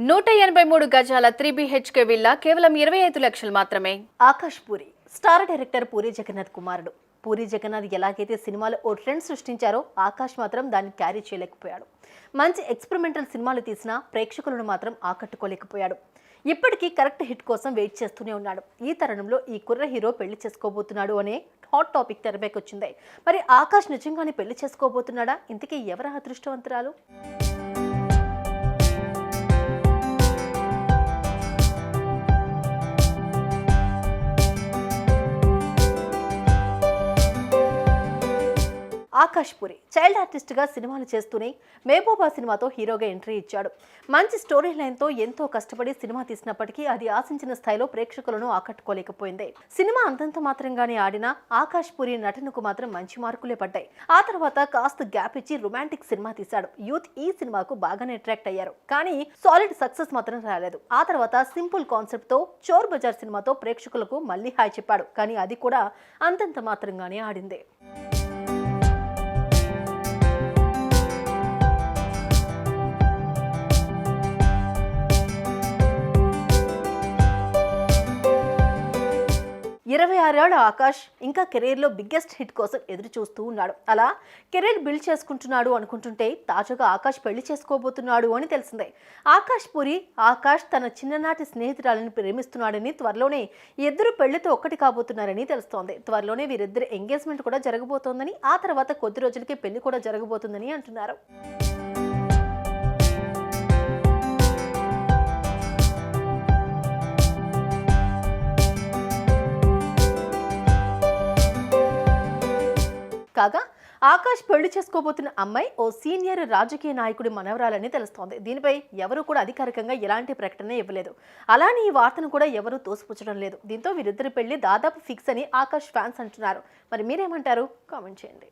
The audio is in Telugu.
183 గజాల 3 BHK విల్లా కేవలం 25 లక్షలు మాత్రమే. ఆకాష్ పూరి స్టార్ డైరెక్టర్ పూరి జగన్నాథ్ కుమారుడు. పూరి జగన్నాథ్ ఎలాగైతే సినిమాలో ఓ ట్రెండ్ సృష్టించారో ఆకాష్ మాత్రం దాన్ని క్యారీ చేయలేకపోయాడు. మంచి ఎక్స్పెరిమెంటల్ సినిమాలు తీసినా ప్రేక్షకులను మాత్రం ఆకట్టుకోలేకపోయాడు. ఇప్పటికీ కరెక్ట్ హిట్ కోసం వెయిట్ చేస్తూనే ఉన్నాడు. ఈ తరుణంలో ఈ కుర్ర హీరో పెళ్లి చేసుకోబోతున్నాడు అనే హాట్ టాపిక్ తెరపైకి వచ్చింది. మరి ఆకాష్ నిజంగానే పెళ్లి చేసుకోబోతున్నాడా? ఇంతకీ ఎవరు అదృష్టవంతురాలు? ఆకాష్ పూరి చైల్డ్ ఆర్టిస్ట్గా సినిమాలు చేస్తూనే మహబూబా సినిమాతో హీరోగా ఎంట్రీ ఇచ్చాడు. మంచి స్టోరీ లైన్తో ఎంతో కష్టపడి సినిమా తీసినప్పటికీ అది ఆశించిన స్థాయిలో ప్రేక్షకులను ఆకట్టుకోలేకపోయింది. సినిమా అంతంత మాత్రంగానే ఆడినా ఆకాష్ పూరి నటనకు మాత్రం మంచి మార్కులే పడ్డాయి. ఆ తర్వాత కాస్త గ్యాప్ ఇచ్చి రొమాంటిక్ సినిమా తీశాడు. యూత్ ఈ సినిమాకు బాగానే అట్రాక్ట్ అయ్యారు, కానీ సాలిడ్ సక్సెస్ మాత్రం రాలేదు. ఆ తర్వాత సింపుల్ కాన్సెప్ట్ తో చోర్ బజార్ సినిమాతో ప్రేక్షకులకు మళ్ళీ హాయ్ చెప్పాడు, కానీ అది కూడా అంతంత మాత్రంగానే ఆడింది. 26 ఏళ్ల ఆకాష్ ఇంకా కెరీర్లో బిగ్గెస్ట్ హిట్ కోసం ఎదురు చూస్తూ ఉన్నాడు. అలా కెరీర్ బిల్డ్ చేసుకుంటున్నాడు అనుకుంటుంటే తాజాగా ఆకాష్ పెళ్లి చేసుకోబోతున్నాడు అని తెలిసిందే. ఆకాష్ తన చిన్ననాటి స్నేహితురాలని ప్రేమిస్తున్నాడని, త్వరలోనే ఇద్దరు పెళ్లితో ఒక్కటి కాబోతున్నారని తెలుస్తోంది. త్వరలోనే వీరిద్దరి ఎంగేజ్మెంట్ కూడా జరగబోతోందని, ఆ తర్వాత కొద్ది రోజులకే పెళ్లి కూడా జరగబోతుందని అంటున్నారు. కాగా ఆకాష్ పెళ్లి చేసుకోబోతున్న అమ్మాయి ఓ సీనియర్ రాజకీయ నాయకుడి మనవరాలని తెలుస్తోంది. దీనిపై ఎవరు కూడా అధికారికంగా ఎలాంటి ప్రకటన ఇవ్వలేదు. అలానే ఈ వార్తను కూడా ఎవరూ తోసిపుచ్చడం లేదు. దీంతో వీరిద్దరి పెళ్లి దాదాపు ఫిక్స్ అని ఆకాష్ ఫ్యాన్స్ అంటున్నారు. మరి మీరేమంటారు? కామెంట్ చేయండి.